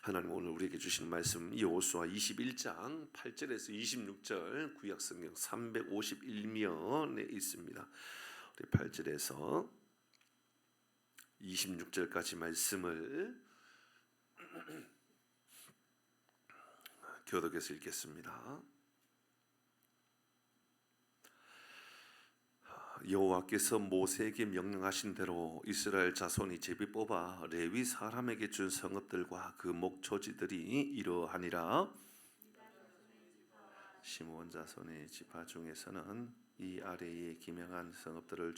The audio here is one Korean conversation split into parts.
하나님 오늘 우리에게 주신 말씀 여호수아 21장 8절에서 26절 구약성경 351면에 있습니다. 우리 8절에서 26절까지 말씀을 교독해서 읽겠습니다. 여호와께서 모세에게 명령하신 대로 이스라엘 자손이 제비 뽑아 레위 사람에게 준 성읍들과 그 목초지들이 이러하니라. 시므온 자손의 지파 중에서는 이 아래에 기명한 성읍들을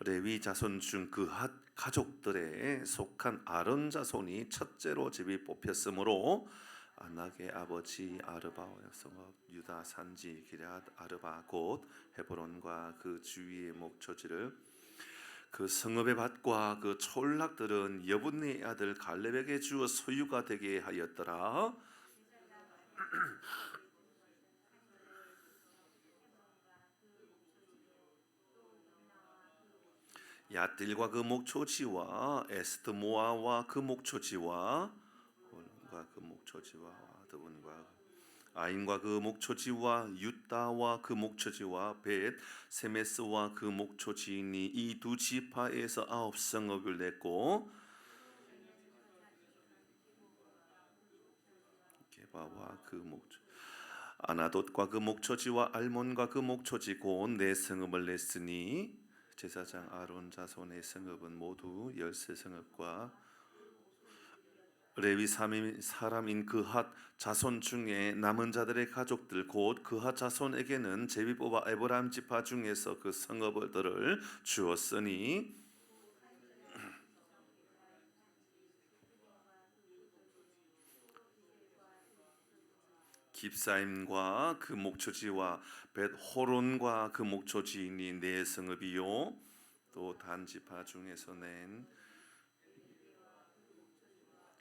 레위 자손 중 그핫 가족들에 속한 아론 자손이 첫째로 제비 뽑혔으므로 안락의 아버지 아르바의 성읍 유다 산지 기럇 아르바 곧 헤브론과 그 주위의 목초지를 그 성읍의 밭과 그 촌락들은 여분네의 아들 갈렙에게 주어 소유가 되게 하였더라. 얏딜과 그 목초지와 에스드모아와 그 목초지와 홀론과 그 목초지와 드본과 아인과 그 목초지와 윳다와 그 목초지와 벳 세메스와 그 목초지니 이 두 지파에서 9성읍을 냈고 게바와 그 목초 아나돗과 그 목초지와 알몬과 그 목초지 곧 4성읍을 냈으니 제사장 아론 자손의 성읍은 모두 13성읍과 레위 사람인 그핫 자손 중에 남은 자들의 가족들 곧 그핫 자손에게는 제비 뽑아 에브라임 지파 중에서 그 성읍들을 주었으니 깁사임과 그 목초지와 벳호론과 그 목초지니 4성읍이요 또 단 지파 중에서 낸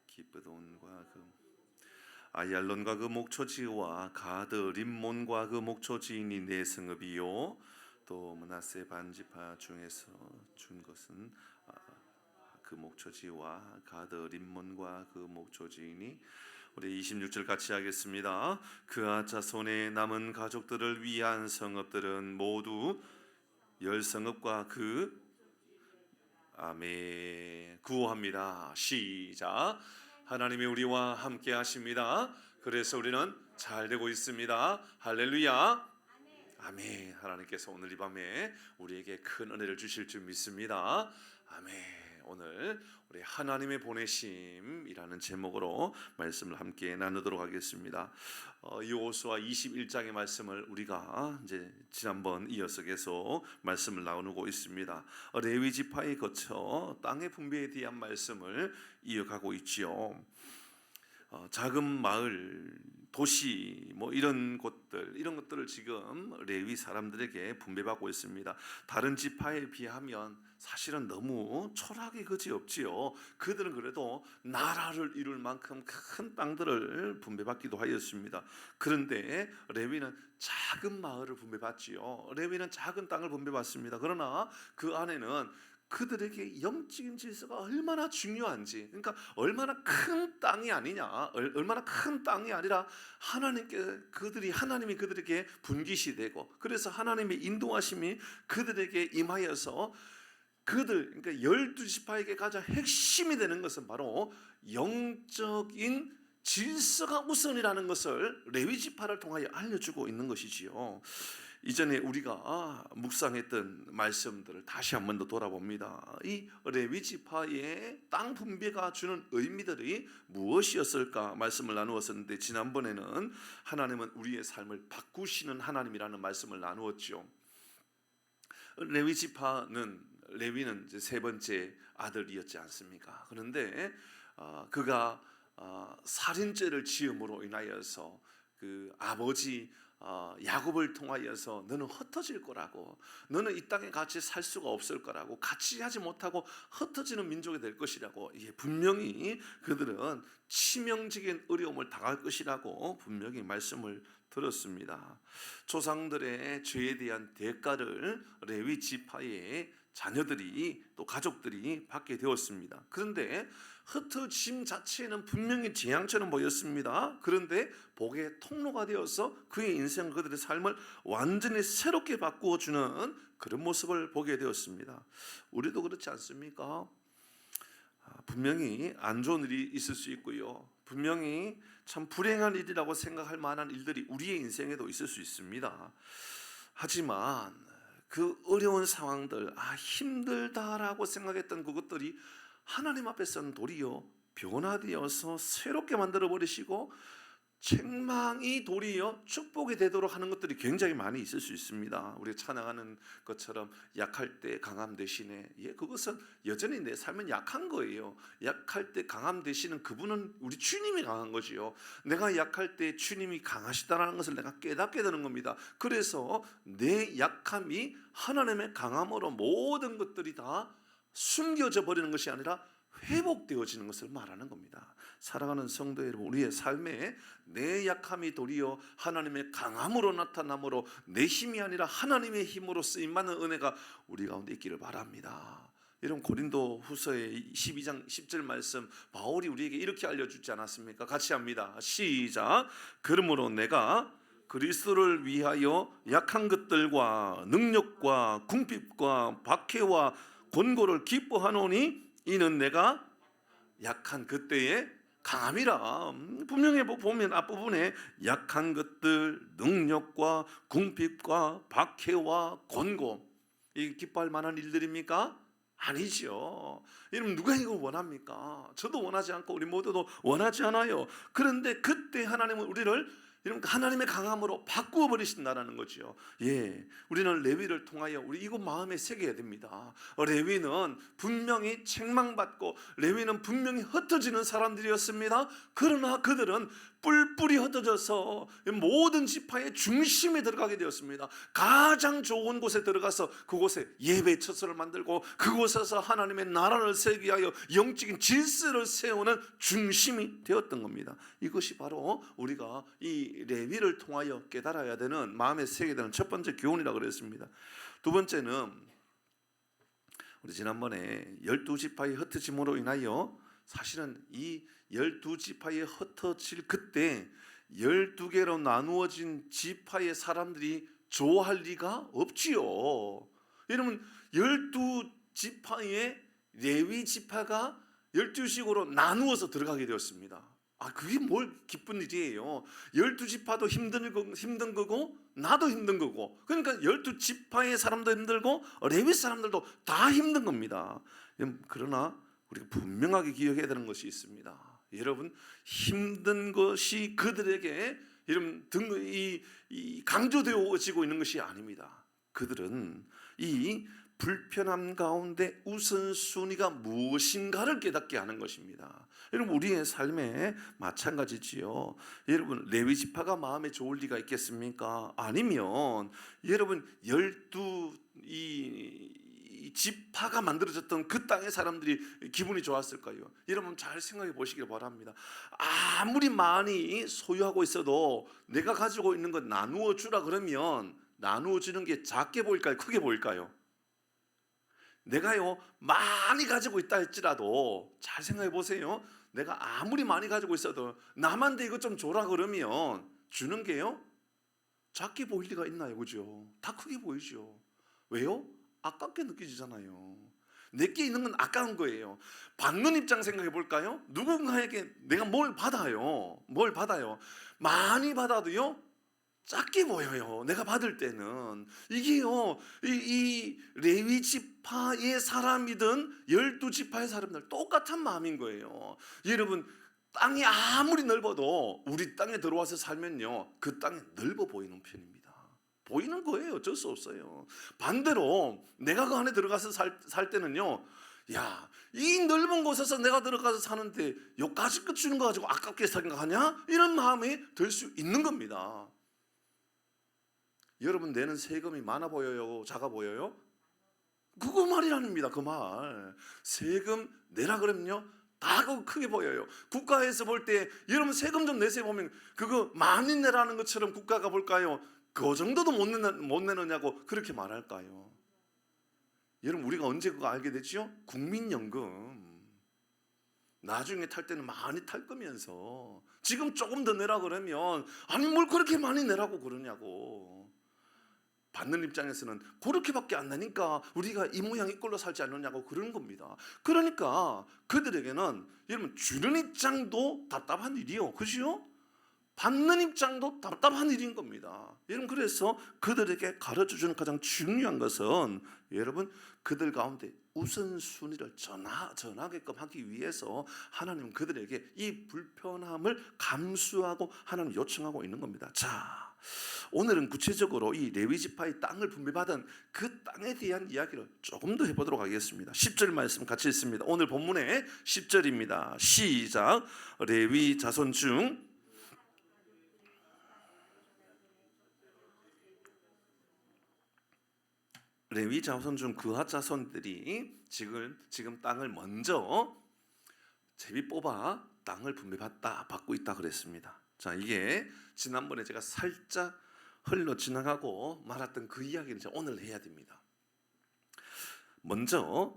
기브돈과 그 아얄론과 그 목초지와 가드 림몬과 그 목초지니 4성읍이요 또 므낫세 반지파 중에서 준 것은 그 목초지와 가드 림몬과 그 목초지니 우리 26절 같이 하겠습니다. 그아 자손의 남은 가족들을 위한 성읍들은 모두 10성읍과 그 아멘. 구호합니다. 시작. 하나님이 우리와 함께 하십니다. 그래서 우리는 잘 되고 있습니다. 할렐루야. 아멘. 하나님께서 오늘 이 밤에 우리에게 큰 은혜를 주실 줄 믿습니다. 아멘. 오늘 우리 하나님의 보내심이라는 제목으로 말씀을 함께 나누도록 하겠습니다. 여호수아 21장의 말씀을 우리가 이제 지난번 이어서 계속 말씀을 나누고 있습니다. 레위 지파에 거쳐 땅의 분배에 대한 말씀을 이어가고 있지요. 작은 마을, 도시 이런 것들을 지금 레위 사람들에게 분배받고 있습니다. 다른 지파에 비하면 사실은 너무 초라하게 그지없지요. 그들은 그래도 나라를 이룰 만큼 큰 땅들을 분배받기도 하였습니다. 그런데 레위는 작은 마을을 분배받지요. 레위는 작은 땅을 분배받습니다. 그러나 그 안에는 그들에게 영적인 질서가 얼마나 중요한지, 그러니까 얼마나 큰 땅이 아니냐, 얼마나 큰 땅이 아니라 하나님이 그들에게 분깃이 되고, 그래서 하나님의 인도하심이 그들에게 임하여서 그러니까 12지파에게 가장 핵심이 되는 것은 바로 영적인 질서가 우선이라는 것을 레위 지파를 통하여 알려주고 있는 것이지요. 이전에 우리가 묵상했던 말씀들을 다시 한 번 더 돌아봅니다. 이 레위 지파의 땅 분배가 주는 의미들이 무엇이었을까 말씀을 나누었었는데, 지난번에는 하나님은 우리의 삶을 바꾸시는 하나님이라는 말씀을 나누었죠. 레위는 이제 세 번째 아들이었지 않습니까? 그런데 그가 살인죄를 지음으로 인하여서 그 아버지 야곱을 통하여서 너는 흩어질 거라고, 너는 이 땅에 같이 살 수가 없을 거라고, 같이 하지 못하고 흩어지는 민족이 될 것이라고, 분명히 그들은 치명적인 어려움을 당할 것이라고 분명히 말씀을 들었습니다. 조상들의 죄에 대한 대가를 레위 지파에 자녀들이 또 가족들이 받게 되었습니다. 그런데 흩어짐 자체는 분명히 재앙처럼 보였습니다. 그런데 복의 통로가 되어서 그의 인생, 그들의 삶을 완전히 새롭게 바꾸어 주는 그런 모습을 보게 되었습니다. 우리도 그렇지 않습니까? 분명히 안 좋은 일이 있을 수 있고요, 분명히 참 불행한 일이라고 생각할 만한 일들이 우리의 인생에도 있을 수 있습니다. 하지만 그 어려운 상황들, 힘들다라고 생각했던 그것들이 하나님 앞에서는 도리어 변화되어서 새롭게 만들어 버리시고, 책망이 도리어 축복이 되도록 하는 것들이 굉장히 많이 있을 수 있습니다. 우리가 찬양하는 것처럼 약할 때 강함 대신에, 그것은 여전히 내 삶은 약한 거예요. 약할 때 강함 대신은 그분은 우리 주님이 강한 거지요. 내가 약할 때 주님이 강하시다는 것을 내가 깨닫게 되는 겁니다. 그래서 내 약함이 하나님의 강함으로 모든 것들이 다 숨겨져 버리는 것이 아니라 회복되어지는 것을 말하는 겁니다. 사랑하는 성도 여러분, 우리의 삶에 내 약함이 도리어 하나님의 강함으로 나타나므로 내 힘이 아니라 하나님의 힘으로 쓰임받는 은혜가 우리 가운데 있기를 바랍니다. 여러분, 고린도 후서의 12장 10절 말씀, 바울이 우리에게 이렇게 알려주지 않았습니까? 같이 합니다. 시작. 그러므로 내가 그리스도를 위하여 약한 것들과 능력과 궁핍과 박해와 권고를 기뻐하노니 이는 내가 약한 그때의 강함이라. 분명히 보면 앞부분에 약한 것들, 능력과 궁핍과 박해와 권고, 이게 기뻐할 만한 일들입니까? 아니죠. 여러분, 누가 이걸 원합니까? 저도 원하지 않고 우리 모두도 원하지 않아요. 그런데 그때 하나님은 우리를 하나님의 강함으로 바꾸어 버리신다는 거죠. 우리는 레위를 통하여 우리 이거 마음에 새겨야 됩니다. 레위는 분명히 책망받고 레위는 분명히 흩어지는 사람들이었습니다. 그러나 그들은 뿔뿔이 흩어져서 모든 지파의 중심에 들어가게 되었습니다. 가장 좋은 곳에 들어가서 그곳에 예배 처소를 만들고 그곳에서 하나님의 나라를 세우기 위하여 영적인 질서를 세우는 중심이 되었던 겁니다. 이것이 바로 우리가 이 레위를 통하여 깨달아야 되는, 마음에 새겨야 되는 첫 번째 교훈이라고 그랬습니다. 두 번째는 우리 지난번에 12지파의 흩어짐으로 인하여 사실은 이 12지파에 흩어질 그때 12개로 나누어진 지파의 사람들이 좋아할 리가 없지요. 여러분, 12지파의 레위 지파가 12식으로 나누어서 들어가게 되었습니다. 그게 뭘 기쁜 일이에요. 12지파도 힘든 거고 나도 힘든 거고, 그러니까 12지파의 사람도 힘들고 레위 사람들도 다 힘든 겁니다. 그러나 우리가 분명하게 기억해야 되는 것이 있습니다. 여러분, 힘든 것이 그들에게 강조되어지고 있는 것이 아닙니다. 그들은 이 불편함 가운데 우선순위가 무엇인가를 깨닫게 하는 것입니다. 여러분, 우리의 삶에 마찬가지지요. 여러분, 레위 지파가 마음에 좋을 리가 있겠습니까? 아니면 여러분 12 지파가 만들어졌던 그 땅의 사람들이 기분이 좋았을까요? 여러분, 잘 생각해 보시길 바랍니다. 아무리 많이 소유하고 있어도 내가 가지고 있는 것 나누어 주라 그러면 나누어 주는 게 작게 보일까요? 크게 보일까요? 내가요 많이 가지고 있다 할지라도 잘 생각해 보세요. 내가 아무리 많이 가지고 있어도 남한테 이것 좀 줘라 그러면 주는 게요 작게 보일 리가 있나요? 그죠? 다 크게 보이죠. 왜요? 아깝게 느껴지잖아요. 내게 있는 건 아까운 거예요. 받는 입장 생각해 볼까요? 누군가에게 내가 뭘 받아요. 많이 받아도요 작게 보여요. 내가 받을 때는. 이게요 이 레위 지파의 사람이든 12지파의 사람들 똑같은 마음인 거예요. 여러분, 땅이 아무리 넓어도 우리 땅에 들어와서 살면요 그 땅이 넓어 보이는 편입니다. 보이는 거예요. 어쩔 수 없어요. 반대로 내가 그 안에 들어가서 살 때는요, 이 넓은 곳에서 내가 들어가서 사는데 여기까지 끝 주는 거 가지고 아깝게 생각하냐? 이런 마음이 들 수 있는 겁니다. 여러분, 내는 세금이 많아 보여요? 작아 보여요? 그거 말이 아닙니다. 그 말. 세금 내라 그러면요 다 그거 크게 보여요. 국가에서 볼 때 여러분 세금 좀 내세요 보면 그거 많이 내라는 것처럼 국가가 볼까요? 그 정도도 못 내느냐고 그렇게 말할까요? 여러분 우리가 언제 그거 알게 됐죠? 국민연금. 나중에 탈 때는 많이 탈 거면서 지금 조금 더 내라 그러면 아니 뭘 그렇게 많이 내라고 그러냐고. 받는 입장에서는 그렇게밖에 안 나니까 우리가 이 모양 이 꼴로 살지 않느냐고 그런 겁니다. 그러니까 그들에게는 여러분 주는 입장도 답답한 일이요, 그죠? 받는 입장도 답답한 일인 겁니다. 여러분 그래서 그들에게 가르쳐주는 가장 중요한 것은 여러분 그들 가운데 우선순위를 전하게끔 하기 위해서 하나님은 그들에게 이 불편함을 감수하고 하나님 요청하고 있는 겁니다. 자, 오늘은 구체적으로 이 레위 지파의 땅을 분배받은 그 땅에 대한 이야기를 조금 더 해보도록 하겠습니다. 10절 말씀 같이 읽습니다. 오늘 본문의 10절입니다. 시작. 레위 자손 중 레위 자손 중 그핫 자손들이 지금 땅을 먼저 제비 뽑아 땅을 받고 있다 그랬습니다. 자, 이게 지난번에 제가 살짝 흘러 지나가고 말았던 그 이야기를 오늘 해야 됩니다. 먼저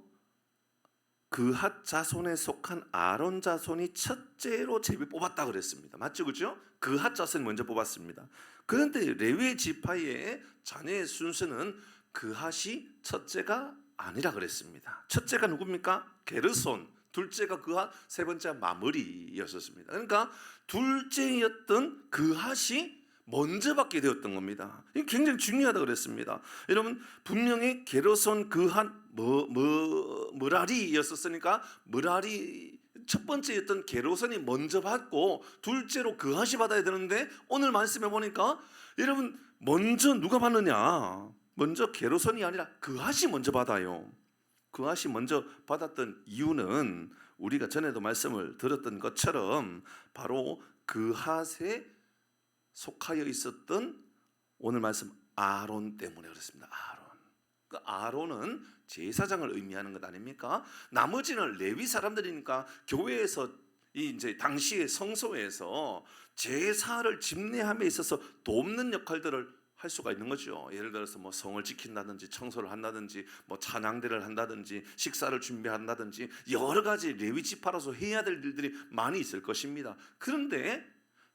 그핫 자손에 속한 아론 자손이 첫째로 제비 뽑았다 그랬습니다. 맞죠, 그죠? 그핫 자손이 먼저 뽑았습니다. 그런데 레위 지파의 자녀의 순서는 그핫이 첫째가 아니라 그랬습니다. 첫째가 누굽니까? 게르손, 둘째가 그핫, 세 번째가 마므리였었습니다. 그러니까 둘째였던 그핫이 먼저 받게 되었던 겁니다. 이게 굉장히 중요하다 그랬습니다. 여러분 분명히 게르손, 그핫, 므라리였었으니까 므라리 첫 번째였던 게르손이 먼저 받고 둘째로 그핫이 받아야 되는데 오늘 말씀해 보니까 여러분 먼저 누가 받느냐? 먼저 게르손이 아니라 그핫이 먼저 받아요. 그핫이 먼저 받았던 이유는 우리가 전에도 말씀을 드렸던 것처럼 바로 그핫에 속하여 있었던 오늘 말씀 아론 때문에 그렇습니다. 아론. 그 아론은 제사장을 의미하는 것 아닙니까? 나머지는 레위 사람들이니까 교회에서 이제 당시의 성소에서 제사를 집례함에 있어서 돕는 역할들을 할 수가 있는 거죠. 예를 들어서 뭐 성을 지킨다든지 청소를 한다든지 뭐 찬양대를 한다든지 식사를 준비한다든지 여러 가지 레위 지파로서 해야 될 일들이 많이 있을 것입니다. 그런데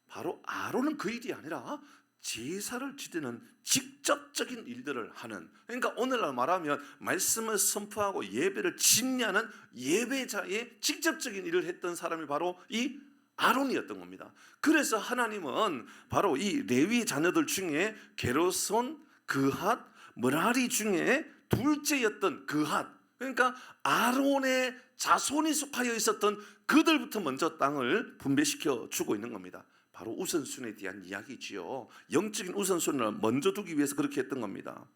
바로 아론은 그 일이 아니라 제사를 지내는 직접적인 일들을 하는, 그러니까 오늘날 말하면 말씀을 선포하고 예배를 집례하는 예배자의 직접적인 일을 했던 사람이 바로 이 아론이었던 겁니다. 그래서 하나님은 바로 이 레위 자녀들 중에 게르손, 그핫, 므라리 중에 둘째였던 그핫, 그러니까 아론의 자손이 속하여 있었던 그들부터 먼저 땅을 분배시켜 주고 있는 겁니다. 바로 우선순위에 대한 이야기지요. 영적인 우선순위를 먼저 두기 위해서 그렇게 했던 겁니다.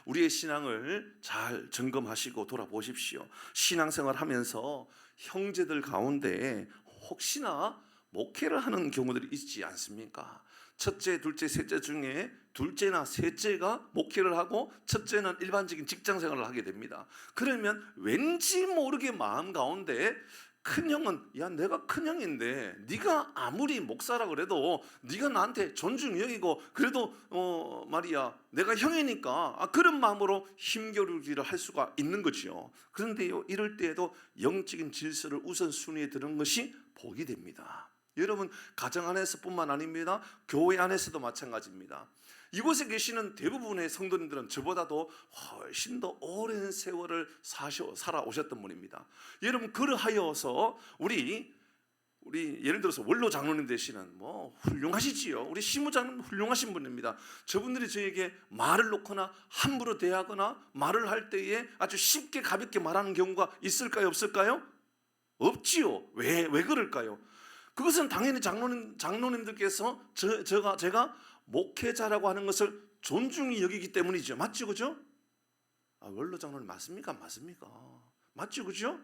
우리의 신앙을 잘 점검하시고 돌아보십시오. 신앙생활 하면서 형제들 가운데 혹시나 목회를 하는 경우들이 있지 않습니까? 첫째, 둘째, 셋째 중에 둘째나 셋째가 목회를 하고 첫째는 일반적인 직장생활을 하게 됩니다. 그러면 왠지 모르게 마음 가운데 큰형은 야 내가 큰형인데 네가 아무리 목사라 그래도 네가 나한테 존중 여기고 그래도 말이야 내가 형이니까 그런 마음으로 힘겨루기를 할 수가 있는 거죠. 그런데요 이럴 때에도 영적인 질서를 우선순위에 두는 것이 복이 됩니다. 여러분 가정 안에서뿐만 아닙니다. 교회 안에서도 마찬가지입니다. 이곳에 계시는 대부분의 성도님들은 저보다도 훨씬 더 오랜 세월을 살아오셨던 분입니다. 여러분 그러하여서 우리 예를 들어서 원로 장로님 되시는 뭐 훌륭하시지요. 우리 시무장님 훌륭하신 분입니다. 저분들이 저에게 말을 놓거나 함부로 대하거나 말을 할 때에 아주 쉽게 가볍게 말하는 경우가 있을까요? 없을까요? 없지요. 왜 그럴까요? 그것은 당연히 장로님들께서 제가 목회자라고 하는 것을 존중히 여기기 때문이죠. 맞죠, 그죠? 원로 장로님 맞습니까? 맞습니까? 맞죠, 그죠?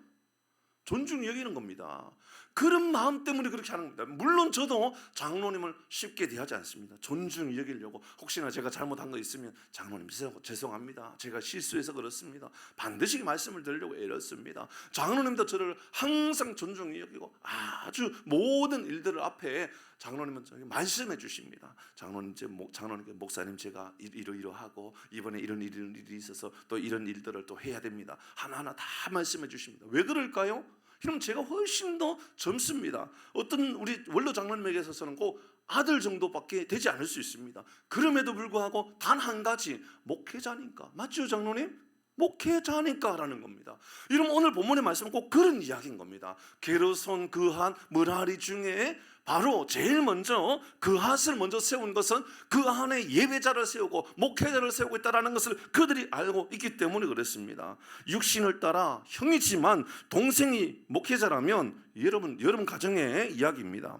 존중히 여기는 겁니다. 그런 마음 때문에 그렇게 하는 겁니다. 물론 저도 장로님을 쉽게 대하지 않습니다. 존중히 여기려고, 혹시나 제가 잘못한 거 있으면 장로님 죄송합니다, 제가 실수해서 그렇습니다, 반드시 말씀을 드리려고 애썼습니다. 장로님도 저를 항상 존중히 여기고 아주 모든 일들을 앞에 장로님은 저에게 말씀해 주십니다. 장로님께 목사님 제가 이러이러하고 이번에 이런 일이 있어서 또 이런 일들을 또 해야 됩니다. 하나하나 다 말씀해 주십니다. 왜 그럴까요? 그럼 제가 훨씬 더 젊습니다. 어떤 우리 원로 장로님에게 있어서는 꼭 아들 정도밖에 되지 않을 수 있습니다. 그럼에도 불구하고 단 한 가지, 목회자니까. 맞죠, 장로님? 목회자니까라는 겁니다. 이러면 오늘 본문의 말씀은 꼭 그런 이야기인 겁니다. 게르손 그핫 므라리 중에 바로 제일 먼저 그핫을 먼저 세운 것은 그 안에 예배자를 세우고 목회자를 세우고 있다는 것을 그들이 알고 있기 때문에 그렇습니다. 육신을 따라 형이지만 동생이 목회자라면 여러분 가정의 이야기입니다.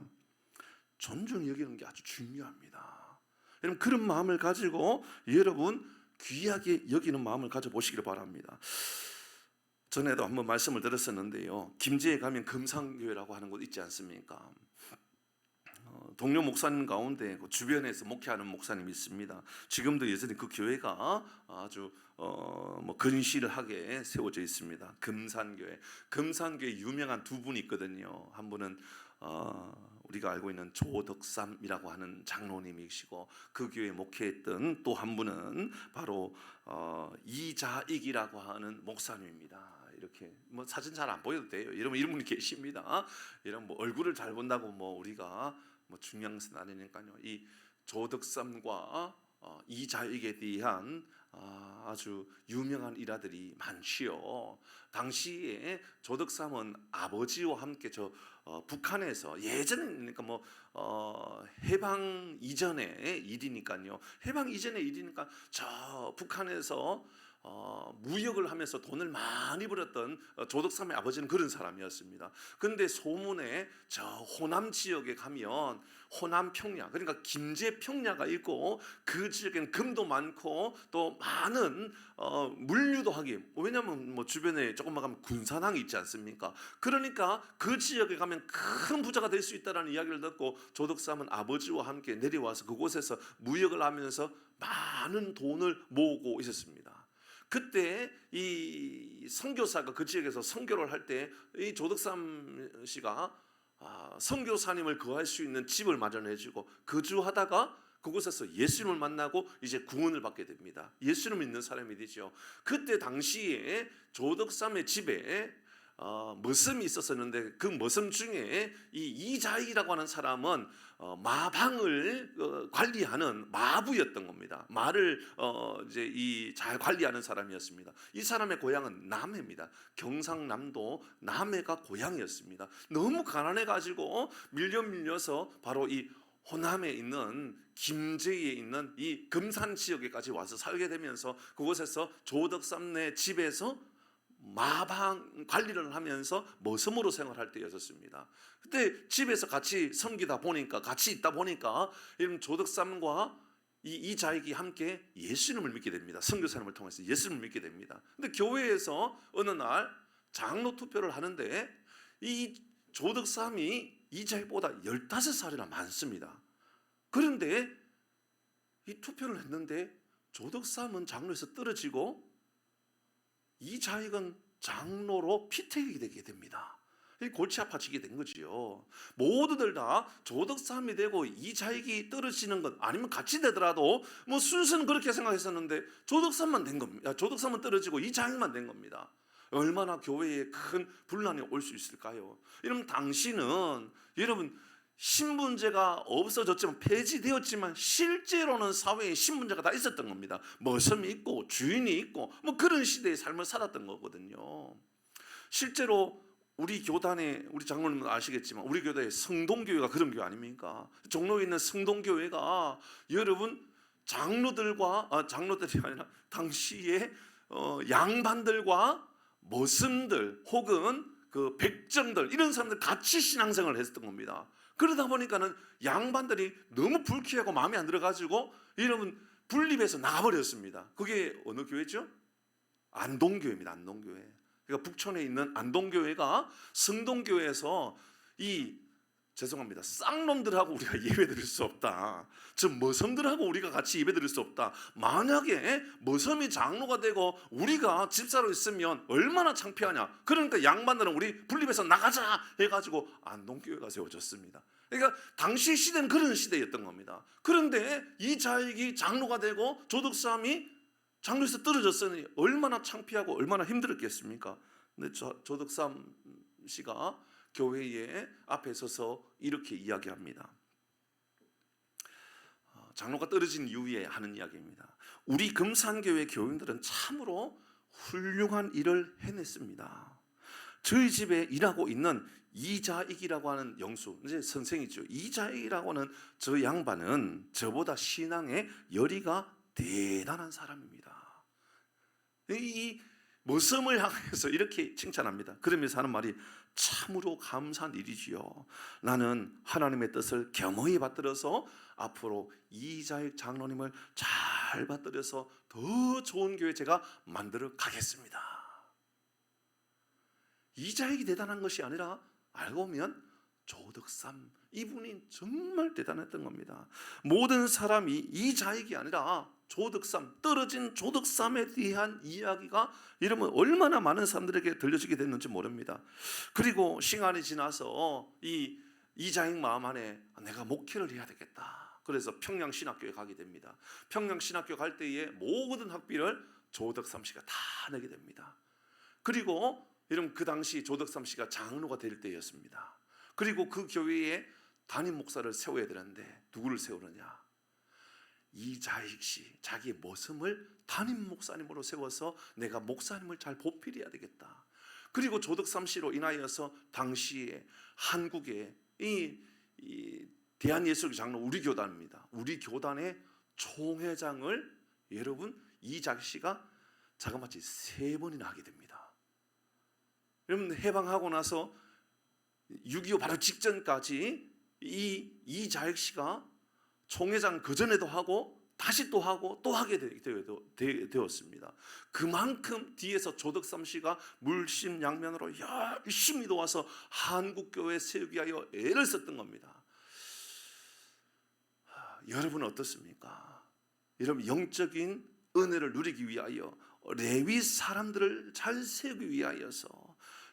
존중히 여기는 게 아주 중요합니다. 여러분 그런 마음을 가지고 여러분 귀하게 여기는 마음을 가져보시기를 바랍니다. 전에도 한번 말씀을 드렸었는데요, 김제에 가면 금산교회라고 하는 곳 있지 않습니까? 동료 목사님 가운데 그 주변에서 목회하는 목사님이 있습니다. 지금도 여전히 그 교회가 아주 근실하게 세워져 있습니다. 금산교회 유명한 두 분이 있거든요. 한 분은 우리가 알고 있는 조덕삼이라고 하는 장로님이시고, 그 교회에 목회했던 또 한 분은 바로 이자익이라고 하는 목사님입니다. 이렇게 사진 잘 안 보여도 돼요. 이런 분이 계십니다. 이런 얼굴을 잘 본다고 우리가 중요한 것은 아니니까요. 이 조덕삼과 이자익에 대한 아주 유명한 일화들이 많지요. 당시에 조덕삼은 아버지와 함께 북한에서 예전에니까 해방 이전의 일이니까요. 해방 이전의 일이니까 저 북한에서 무역을 하면서 돈을 많이 벌었던 조덕삼의 아버지는 그런 사람이었습니다. 그런데 소문에 저 호남 지역에 가면 호남 평야, 그러니까 김제 평야가 있고 그 지역에는 금도 많고 또 많은 물류도 하기, 왜냐하면 주변에 조금만 가면 군산항이 있지 않습니까? 그러니까 그 지역에 가면 큰 부자가 될 수 있다는 이야기를 듣고 조덕삼은 아버지와 함께 내려와서 그곳에서 무역을 하면서 많은 돈을 모으고 있었습니다. 그때 이 선교사가 그 지역에서 선교를 할 때 이 조덕삼 씨가 선교사님을 거할 수 있는 집을 마련해주고 거주하다가 그곳에서 예수님을 만나고 이제 구원을 받게 됩니다. 예수님을 믿는 사람이 되죠. 그때 당시에 조덕삼의 집에 머슴이 있었었는데 그 머슴 중에 이 이자익이라고 하는 사람은 마방을 관리하는 마부였던 겁니다. 말을 이제 잘 관리하는 사람이었습니다. 이 사람의 고향은 남해입니다. 경상남도 남해가 고향이었습니다. 너무 가난해 가지고 밀려서 바로 이 호남에 있는 김제에 있는 이 금산 지역에까지 와서 살게 되면서 그곳에서 조덕삼네 집에서 마방 관리를 하면서 머슴으로 생활할 때였었습니다. 그때 집에서 같이 섬기다 보니까, 같이 있다 보니까 이런 조덕삼과 이자익이 함께 예수님을 믿게 됩니다. 선교사님을 통해서 예수님을 믿게 됩니다. 근데 교회에서 어느 날 장로 투표를 하는데 이 조덕삼이 이자익보다 15살이나 많습니다. 그런데 이 투표를 했는데 조덕삼은 장로에서 떨어지고 이자익은 장로로 피퇴하게 되게 됩니다. 골치 아파지게 된 거지요. 모두들 다 조덕삼이 되고 이자익이 떨어지는 것, 아니면 같이 되더라도 순서는 그렇게 생각했었는데 조덕삼만 된 겁니다. 조덕삼은 떨어지고 이자익만 된 겁니다. 얼마나 교회에 큰 분란이 올 수 있을까요? 여러분 당시는 신분제가 없어졌지만 폐지되었지만 실제로는 사회에 신분제가 다 있었던 겁니다. 머슴이 있고 주인이 있고 그런 시대의 삶을 살았던 거거든요. 실제로 우리 교단에, 우리 장로님은 아시겠지만 우리 교단에 성동교회가 그런 교회 아닙니까? 종로에 있는 성동교회가 여러분 장로들이 아니라 당시에 양반들과 머슴들 혹은 그 백정들, 이런 사람들 같이 신앙생활을 했었던 겁니다. 그러다 보니까는 양반들이 너무 불쾌하고 마음에 안 들어가지고 여러분 분립해서 나가버렸습니다. 그게 어느 교회죠? 안동교회입니다. 안동교회. 그러니까 북촌에 있는 안동교회가 성동교회에서 죄송합니다. 쌍놈들하고 우리가 예배드릴 수 없다. 저 머섬들하고 우리가 같이 예배드릴 수 없다. 만약에 머섬이 장로가 되고 우리가 집사로 있으면 얼마나 창피하냐. 그러니까 양반들은 우리 분립해서 나가자 해가지고 안동교회가 세워졌습니다. 그러니까 당시 시대는 그런 시대였던 겁니다. 그런데 이자익이 장로가 되고 조덕삼이 장로에서 떨어졌으니 얼마나 창피하고 얼마나 힘들었겠습니까? 근데 조덕삼 씨가 교회의 앞에 서서 이렇게 이야기합니다. 장로가 떨어진 이후에 하는 이야기입니다. 우리 금산교회 교인들은 참으로 훌륭한 일을 해냈습니다. 저희 집에 일하고 있는 이자익이라고 하는 영수, 이제 선생이죠. 이자익이라고 하는 저 양반은 저보다 신앙의 열의가 대단한 사람입니다. 이 모섬을 향해서 이렇게 칭찬합니다. 그러면서 하는 말이 참으로 감사한 일이지요. 나는 하나님의 뜻을 겸허히 받들어서 앞으로 이자익 장로님을 잘 받들어서 더 좋은 교회 제가 만들어 가겠습니다. 이자익이 대단한 것이 아니라 알고 보면 조덕삼 이분이 정말 대단했던 겁니다. 모든 사람이 이자익이 아니라 조덕삼, 떨어진 조덕삼에 대한 이야기가 이러면 얼마나 많은 사람들에게 들려지게 됐는지 모릅니다. 그리고 시간이 지나서 이자익 마음 안에 내가 목회를 해야 되겠다. 그래서 평양신학교에 가게 됩니다. 평양신학교 갈 때에 모든 학비를 조덕삼 씨가 다 내게 됩니다. 그리고 이런 그 당시 조덕삼 씨가 장로가 될 때였습니다. 그리고 그 교회에 담임 목사를 세워야 되는데 누구를 세우느냐? 이자익 씨, 자기의 모섬을 담임 목사님으로 세워서 내가 목사님을 잘 보필해야 되겠다. 그리고 조덕삼 씨로 인하여서 당시에 한국의 이 대한예술교 장로 우리 교단입니다. 우리 교단의 총회장을 여러분 이자익 씨가 자그마치 3번이나 하게 됩니다. 여러분 해방하고 나서 6.25 바로 직전까지 이자익 씨가 총회장 그전에도 하고 다시 또 하고 또 하게 되었습니다. 그만큼 뒤에서 조덕삼 씨가 물심양면으로 열심히 도와서 한국교회 세우기 위하여 애를 썼던 겁니다. 여러분은 어떻습니까? 여러분 영적인 은혜를 누리기 위하여 레위 사람들을 잘 세우기 위하여서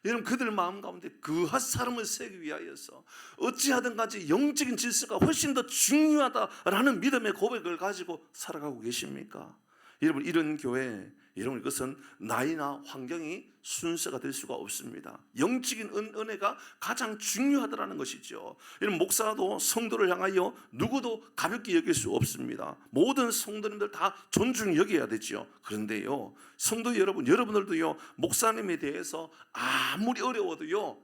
여러분 그들 마음 가운데 그한 사람을 세우기 위하여서 어찌하든 간지 영적인 질서가 훨씬 더 중요하다라는 믿음의 고백을 가지고 살아가고 계십니까? 여러분 이런 교회 여러분 이것은 나이나 환경이 순서가 될 수가 없습니다. 영적인 은혜가 가장 중요하다는 것이죠. 이런 목사도 성도를 향하여 누구도 가볍게 여길 수 없습니다. 모든 성도님들 다 존중 여겨야 되죠. 그런데요 성도 여러분들도요 목사님에 대해서 아무리 어려워도요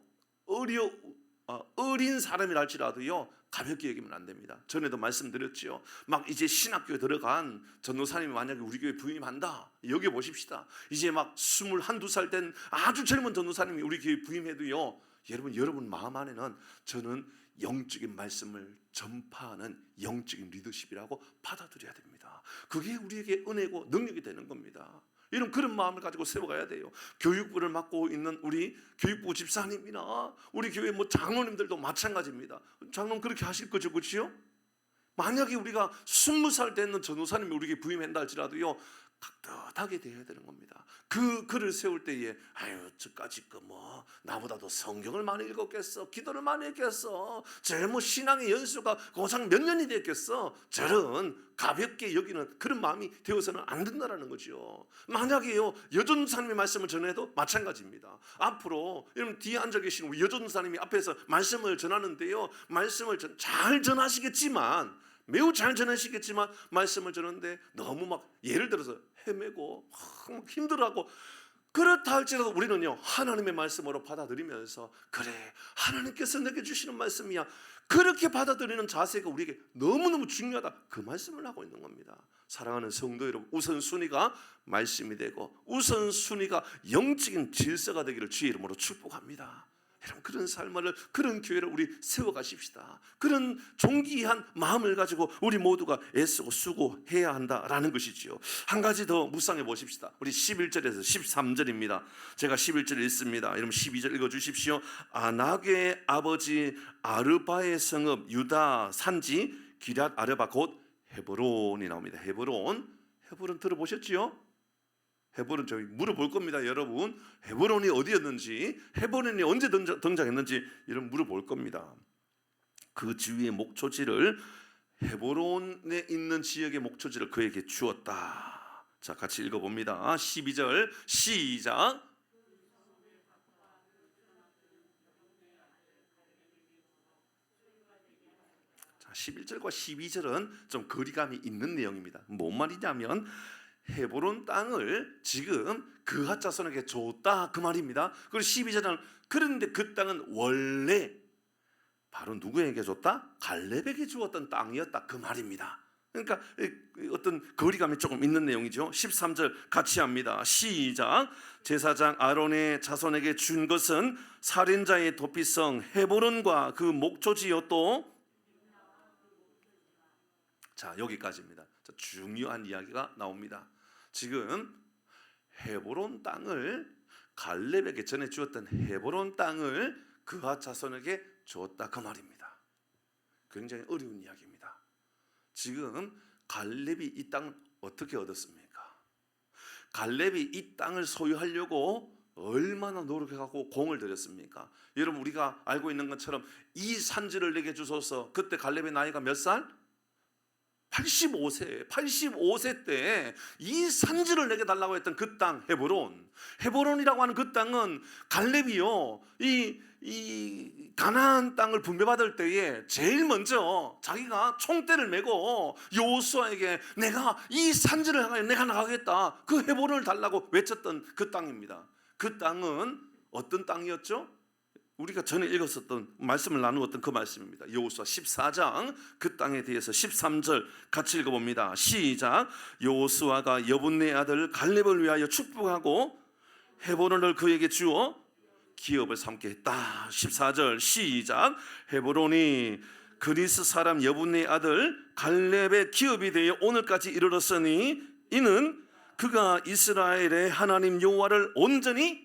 어린 사람이랄지라도요 가볍게 여기면 안 됩니다. 전에도 말씀드렸죠. 막 이제 신학교에 들어간 전도사님이 만약에 우리 교회 부임한다. 여기 보십시다. 이제 막 21, 22살 된 아주 젊은 전도사님이 우리 교회 부임해도요. 여러분 마음 안에는 저는 영적인 말씀을 전파하는 영적인 리더십이라고 받아들여야 됩니다. 그게 우리에게 은혜고 능력이 되는 겁니다. 이런 그런 마음을 가지고 세워가야 돼요. 교육부를 맡고 있는 우리 교육부 집사님이나 우리 교회 장로님들도 마찬가지입니다. 장로님 그렇게 하실 거죠, 그렇죠? 만약에 우리가 20살 되는 전도사님이 우리에게 부임한다 할지라도요 깍듯하게 되어야 되는 겁니다. 그를 세울 때에 저까지 나보다도 성경을 많이 읽었겠어, 기도를 많이 했겠어, 저 신앙의 연수가 고작 몇 년이 됐겠어, 저런 가볍게 여기는 그런 마음이 되어서는 안 된다라는 거죠. 만약에요 여전사님의 말씀을 전해도 마찬가지입니다. 앞으로 여러분 뒤에 앉아 계신 우리 여전사님이 앞에서 말씀을 전하는데요 말씀을 잘 전하시겠지만 매우 잘 전하시겠지만 말씀을 전하는데 너무 막 예를 들어서 헤매고 막 힘들어하고 그렇다 할지라도 우리는요 하나님의 말씀으로 받아들이면서 그래 하나님께서 내게 주시는 말씀이야 그렇게 받아들이는 자세가 우리에게 너무너무 중요하다 그 말씀을 하고 있는 겁니다. 사랑하는 성도 여러분 우선순위가 말씀이 되고 우선순위가 영적인 질서가 되기를 주의 이름으로 축복합니다. 여러분, 그런 삶을, 그런 교회를 우리 세워가십시다. 그런 존귀한 마음을 가지고 우리 모두가 애쓰고 수고해야 한다라는 것이지요. 한 가지 더 묵상해 보십시다. 우리 11절에서 13절입니다. 제가 11절 읽습니다. 여러분 12절 읽어주십시오. 아낙의 아버지 아르바의 성읍 유다 산지 기럇 아르바 곧 헤브론이 나옵니다. 헤브론 들어보셨지요? 헤브론, 저희 물어볼 겁니다, 여러분. 헤브론이 어디였는지, 헤브론이 언제 등장했는지 이런 물어볼 겁니다. 그 지위의 목초지를, 헤브론에 있는 지역의 목초지를 그에게 주었다. 자, 같이 읽어봅니다. 12절 시작. 자, 11절과 12절은 좀 거리감이 있는 내용입니다. 뭔 말이냐면 헤브론 땅을 지금 그앗 자손에게 줬다 그 말입니다. 그리고 12절은 그런데 그 땅은 원래 바로 누구에게 줬다? 갈렙에게 주었던 땅이었다 그 말입니다. 그러니까 어떤 거리감이 조금 있는 내용이죠. 13절 같이 합니다. 시작. 제사장 아론의 자손에게 준 것은 살인자의 도피성 헤브론과 그 목초지요. 또 자, 여기까지입니다. 자, 중요한 이야기가 나옵니다. 지금 헤브론 땅을, 갈렙에게 전해 주었던 헤브론 땅을 그앗 자손에게 주었다 그 말입니다. 굉장히 어려운 이야기입니다. 지금 갈렙이 이 땅을 어떻게 얻었습니까? 갈렙이 이 땅을 소유하려고 얼마나 노력해갖고 공을 들였습니까? 여러분, 우리가 알고 있는 것처럼 이 산지를 내게 주소서. 그때 갈렙의 나이가 몇 살? 85세 때 이 산지를 내게 달라고 했던 그 땅 헤브론이라고 하는 그 땅은 갈렙이요, 이 가나안 땅을 분배받을 때에 제일 먼저 자기가 총대를 메고 여호수아에게 내가 이 산지를 향하여 내가 나가겠다, 그 헤브론을 달라고 외쳤던 그 땅입니다. 그 땅은 어떤 땅이었죠? 우리가 전에 읽었었던 말씀을 나누었던 그 말씀입니다. 여호수아 14장 그 땅에 대해서 13절 같이 읽어봅니다. 시작. 여호수아가 여분네 아들 갈렙을 위하여 축복하고 헤브론을 그에게 주어 기업을 삼게 했다. 14절 시작. 헤브론이 그리스 사람 여분네 아들 갈렙의 기업이 되어 오늘까지 이르렀으니 이는 그가 이스라엘의 하나님 여호와를 온전히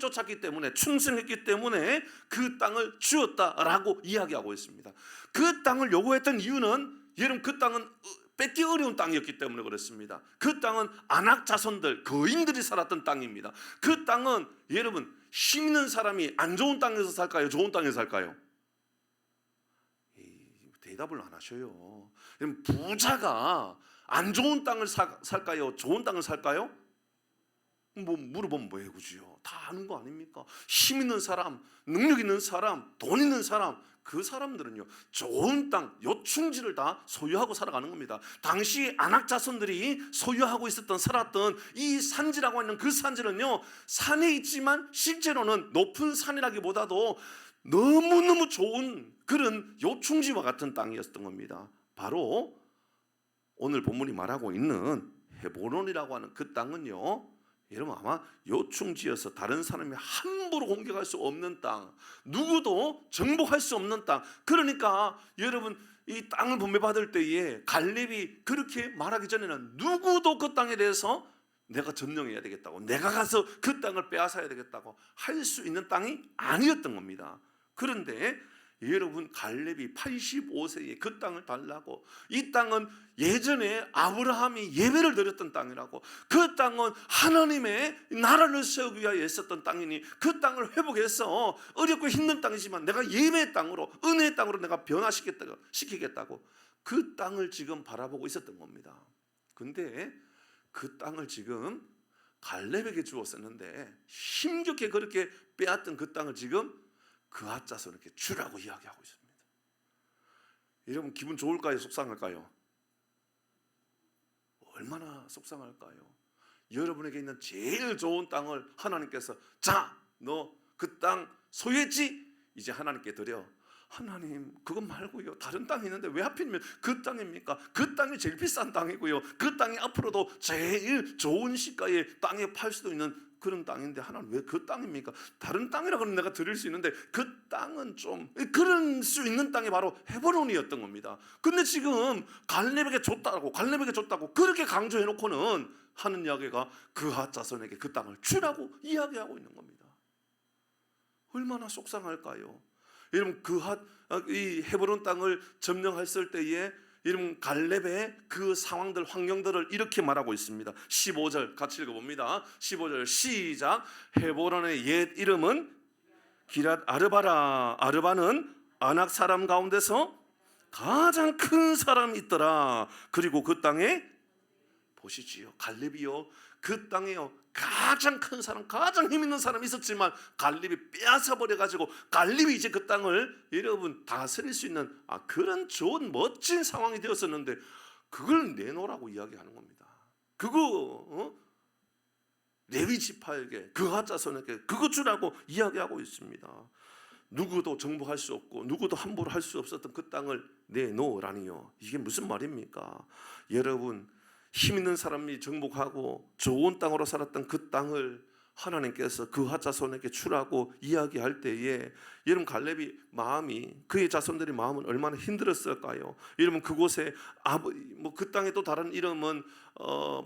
쫓았기 때문에, 충성했기 때문에 그 땅을 주었다라고 이야기하고 있습니다. 그 땅을 요구했던 이유는, 여러분, 그 땅은 뺏기 어려운 땅이었기 때문에 그렇습니다. 그 땅은 아낙 자손들, 거인들이 살았던 땅입니다. 그 땅은 여러분, 힘 있는 사람이 안 좋은 땅에서 살까요? 좋은 땅에서 살까요? 대답을 안 하셔요. 부자가 안 좋은 땅을 살까요? 좋은 땅을 살까요? 뭐 물어보면 뭐 해구지요? 다 아는 거 아닙니까? 힘 있는 사람, 능력 있는 사람, 돈 있는 사람, 그 사람들은요 좋은 땅, 요충지를 다 소유하고 살아가는 겁니다. 당시 아낙 자손들이 소유하고 살았던 이 산지라고 하는 그 산지는요, 산에 있지만 실제로는 높은 산이라기보다도 너무너무 좋은 그런 요충지와 같은 땅이었던 겁니다. 바로 오늘 본문이 말하고 있는 헤브론이라고 하는 그 땅은요, 여러분 아마 요충지여서 다른 사람이 함부로 공격할 수 없는 땅, 누구도 정복할 수 없는 땅. 그러니까 여러분, 이 땅을 분배받을 때에 갈렙이 그렇게 말하기 전에는 누구도 그 땅에 대해서 내가 점령해야 되겠다고, 내가 가서 그 땅을 빼앗아야 되겠다고 할 수 있는 땅이 아니었던 겁니다. 그런데 여러분, 갈렙이 85세에 그 땅을 달라고, 이 땅은 예전에 아브라함이 예배를 드렸던 땅이라고, 그 땅은 하나님의 나라를 세우기 위하여 있었던 땅이니 그 땅을 회복해서, 어렵고 힘든 땅이지만 내가 예배의 땅으로, 은혜의 땅으로 내가 변화시키겠다고 그 땅을 지금 바라보고 있었던 겁니다. 근데 그 땅을 지금 갈렙에게 주었었는데, 힘겹게 그렇게 빼앗던 그 땅을 지금 그앗 자손에게 주라고 이야기하고 있습니다. 여러분, 기분 좋을까요? 속상할까요? 얼마나 속상할까요? 여러분에게 있는 제일 좋은 땅을 하나님께서, 자, 너 그 땅 소유했지? 이제 하나님께 드려. 하나님, 그것 말고요, 다른 땅이 있는데 왜 하필이면 그 땅입니까? 그 땅이 제일 비싼 땅이고요, 그 땅이 앞으로도 제일 좋은 시가에 땅에 팔 수도 있는 그런 땅인데 하나님 왜 그 땅입니까? 다른 땅이라고는 내가 드릴 수 있는데 그 땅은 좀 그럴 수 있는 땅이 바로 헤브론이었던 겁니다. 근데 지금 갈렙에게 줬다고 그렇게 강조해놓고는 하는 이야기가 그핫 자손에게 그 땅을 주라고 이야기하고 있는 겁니다. 얼마나 속상할까요? 여러분 이 헤브론 땅을 점령했을 때에 여러분 갈렙의 그 상황들 환경들을 이렇게 말하고 있습니다. 15절 같이 읽어봅니다. 15절 시작. 헤브론의 옛 이름은 기랏 아르바라. 아르바는 아낙 사람 가운데서 가장 큰 사람이 있더라. 그리고 그 땅에 보시지요, 갈렙이요 그 땅에요 가장 큰 사람, 가장 힘 있는 사람이 있었지만 갈렙이 빼앗아 버려가지고 갈렙이 이제 그 땅을 여러분 다스릴 수 있는 그런 좋은 멋진 상황이 되었었는데 그걸 내놓으라고 이야기하는 겁니다. 그거 레위 지파에게 그핫 자손에게 그거 주라고 이야기하고 있습니다. 누구도 정복할 수 없고 누구도 함부로 할 수 없었던 그 땅을 내놓으라니요. 이게 무슨 말입니까? 여러분 힘 있는 사람이 정복하고 좋은 땅으로 살았던 그 땅을 하나님께서 그핫 자손에게 주라고 이야기할 때에 여러분 갈렙이 마음이 그의 자손들의 마음은 얼마나 힘들었을까요? 여러분 그곳에 그 땅에 또 다른 이름은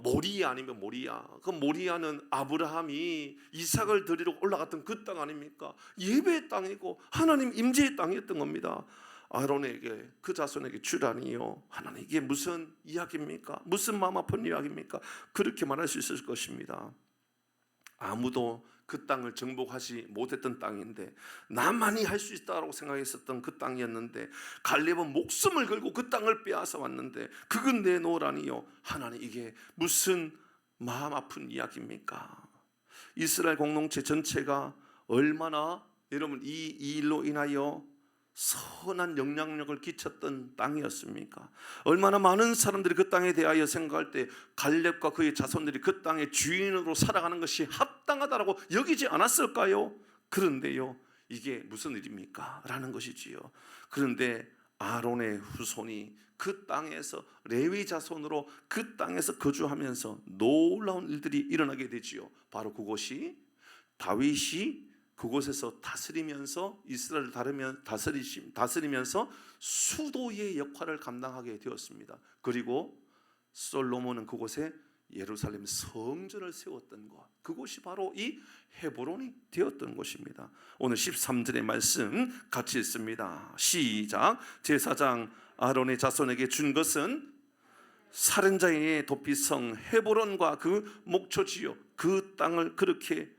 모리아 아니면 모리아. 그 모리아는 아브라함이 이삭을 드리러 올라갔던 그 땅 아닙니까? 예배의 땅이고 하나님 임재의 땅이었던 겁니다. 아론에게 그 자손에게 주라니요. 하나님 이게 무슨 이야기입니까? 무슨 마음 아픈 이야기입니까? 그렇게 말할 수 있을 것입니다. 아무도 그 땅을 정복하지 못했던 땅인데 나만이 할 수 있다고 생각했었던 그 땅이었는데 갈렙은 목숨을 걸고 그 땅을 빼앗아 왔는데 그건 내놓으라니요. 하나님 이게 무슨 마음 아픈 이야기입니까? 이스라엘 공동체 전체가 얼마나 여러분 이 일로 인하여 선한 영향력을 끼쳤던 땅이었습니까? 얼마나 많은 사람들이 그 땅에 대하여 생각할 때 갈렙과 그의 자손들이 그 땅의 주인으로 살아가는 것이 합당하다라고 여기지 않았을까요? 그런데요 이게 무슨 일입니까? 라는 것이지요. 그런데 아론의 후손이 그 땅에서 레위 자손으로 그 땅에서 거주하면서 놀라운 일들이 일어나게 되지요. 바로 그곳이 다윗이 그곳에서 다스리면서 이스라엘을 다스리면서 수도의 역할을 감당하게 되었습니다. 그리고 솔로몬은 그곳에 예루살렘 성전을 세웠던 것, 그곳이 바로 이 헤브론이 되었던 것입니다. 오늘 13절의 말씀 같이 읽습니다. 시작. 제사장 아론의 자손에게 준 것은 살인자의 도피성 헤브론과 그 목초지요 그 땅을 그렇게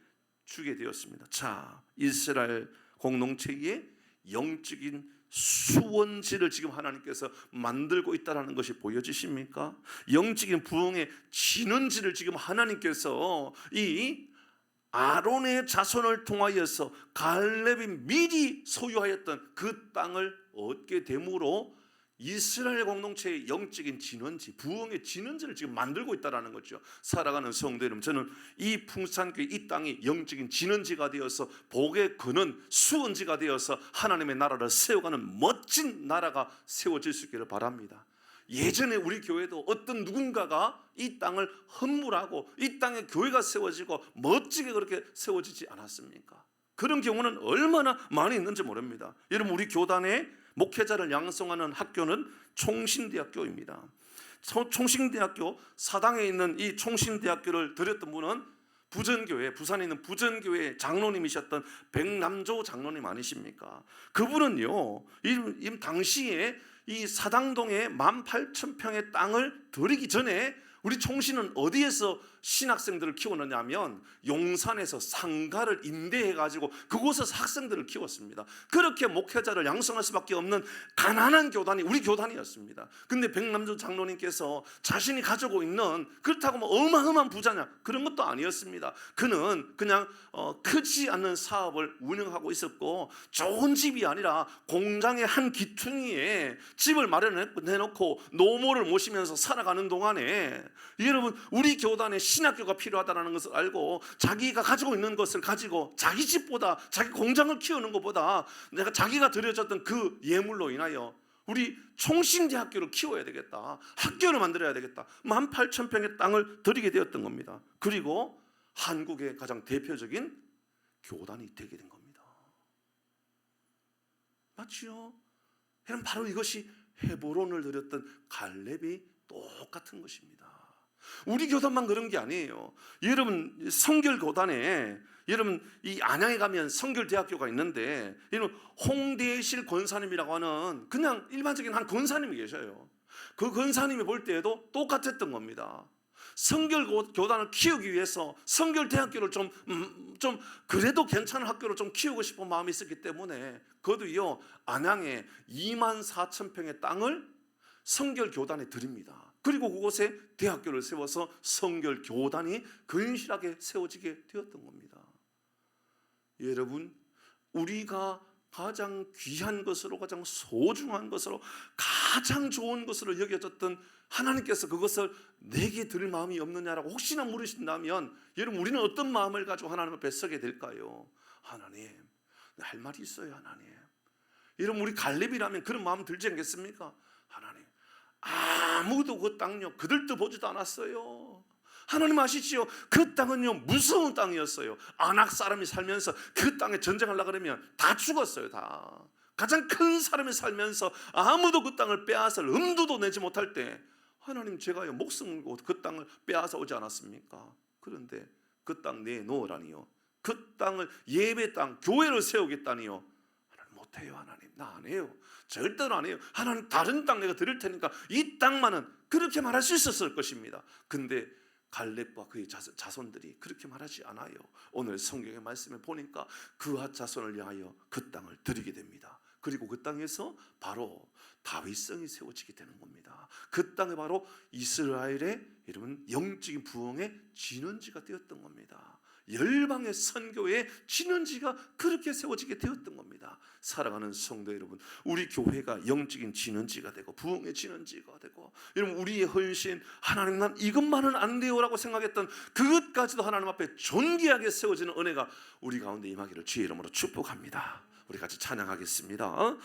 주게 되었습니다. 자, 이스라엘 공동체의 영적인 수원지를 지금 하나님께서 만들고 있다는 것이 보여지십니까? 영적인 부흥의 진원지를 지금 하나님께서 이 아론의 자손을 통하여서 갈렙이 미리 소유하였던 그 땅을 얻게 됨으로 이스라엘 공동체의 영적인 진원지, 부흥의 진원지를 지금 만들고 있다는 거죠. 살아가는 성도 여러분, 저는 이 풍산교회 이 땅이 영적인 진원지가 되어서 복의 근원, 수원지가 되어서 하나님의 나라를 세워가는 멋진 나라가 세워질 수 있기를 바랍니다. 예전에 우리 교회도 어떤 누군가가 이 땅을 헌물하고 이 땅에 교회가 세워지고 멋지게 그렇게 세워지지 않았습니까? 그런 경우는 얼마나 많이 있는지 모릅니다. 여러분 우리 교단에 목회자를 양성하는 학교는 총신대학교입니다. 총신대학교 사당에 있는 이 총신대학교를 드렸던 분은 부전교회, 부산에 있는 부전교회 장로님이셨던 백남조 장로님 아니십니까? 그분은요, 이 당시에 이 사당동에 18,000평의 땅을 드리기 전에 우리 총신은 어디에서 신학생들을 키웠느냐면 용산에서 상가를 임대해가지고 그곳에서 학생들을 키웠습니다. 그렇게 목회자를 양성할 수밖에 없는 가난한 교단이 우리 교단이었습니다. 근데 백남조 장로님께서 자신이 가지고 있는 그렇다고 뭐 어마어마한 부자냐 그런 것도 아니었습니다. 그는 그냥 크지 않는 사업을 운영하고 있었고 좋은 집이 아니라 공장의 한 기퉁이에 집을 마련해놓고 노모를 모시면서 살아가는 동안에 여러분 우리 교단에 신학교가 필요하다는 것을 알고 자기가 가지고 있는 것을 가지고 자기 집보다 자기 공장을 키우는 것보다 내가 자기가 드려졌던 그 예물로 인하여 우리 총신대학교를 키워야 되겠다, 학교를 만들어야 되겠다, 18,000평의 땅을 드리게 되었던 겁니다. 그리고 한국의 가장 대표적인 교단이 되게 된 겁니다. 맞지요? 여러분, 바로 이것이 헤브론을 드렸던 갈렙이 똑같은 것입니다. 우리 교단만 그런 게 아니에요. 여러분, 성결교단에, 여러분 이 안양에 가면 성결대학교가 있는데, 여러분 홍대실 권사님이라고 하는 그냥 일반적인 한 권사님이 계셔요. 그 권사님이 볼 때에도 똑같았던 겁니다. 성결교단을 키우기 위해서 성결대학교를 좀 그래도 괜찮은 학교를 좀 키우고 싶은 마음이 있었기 때문에 그도요 안양에 24,000평의 땅을 성결교단에 드립니다. 그리고 그곳에 대학교를 세워서 성결교단이 근실하게 세워지게 되었던 겁니다. 여러분, 우리가 가장 귀한 것으로, 가장 소중한 것으로, 가장 좋은 것으로 여겨졌던 하나님께서 그것을 내게 드릴 마음이 없느냐라고 혹시나 물으신다면, 여러분 우리는 어떤 마음을 가지고 하나님 앞에 서게 될까요? 하나님, 할 말이 있어요. 하나님, 여러분 우리 갈렙이라면 그런 마음 들지 않겠습니까? 하나님, 아무도 그 땅요 그들도 보지도 않았어요. 하나님 아시지요? 그 땅은요 무서운 땅이었어요. 아낙 사람이 살면서 그 땅에 전쟁하려고 그러면 다 죽었어요. 다. 가장 큰 사람이 살면서 아무도 그 땅을 빼앗을 엄두도 내지 못할 때 하나님, 제가요 목숨을 걸고 그 땅을 빼앗아 오지 않았습니까? 그런데 그 땅 내놓으라니요, 그 땅을 예배 땅, 교회를 세우겠다니요. 하나님 못해요. 하나님, 나 안 해요. 절대로 안 해요. 하나님, 다른 땅 내가 드릴 테니까 이 땅만은, 그렇게 말할 수 있었을 것입니다. 근데 갈렙과 그의 자손들이 그렇게 말하지 않아요. 오늘 성경의 말씀을 보니까 그와 자손을 위하여 그 땅을 드리게 됩니다. 그리고 그 땅에서 바로 다윗성이 세워지게 되는 겁니다. 그 땅이 바로 이스라엘의 여러분 영적인 부흥의 진원지가 되었던 겁니다. 열방의 선교의 진원지가 그렇게 세워지게 되었던 겁니다. 사랑하는 성도 여러분, 우리 교회가 영적인 진원지가 되고 부흥의 진원지가 되고, 여러분 우리의 헌신, 하나님 난 이것만은 안 돼요라고 생각했던 그것까지도 하나님 앞에 존귀하게 세워지는 은혜가 우리 가운데 임하기를 주의 이름으로 축복합니다. 우리 같이 찬양하겠습니다.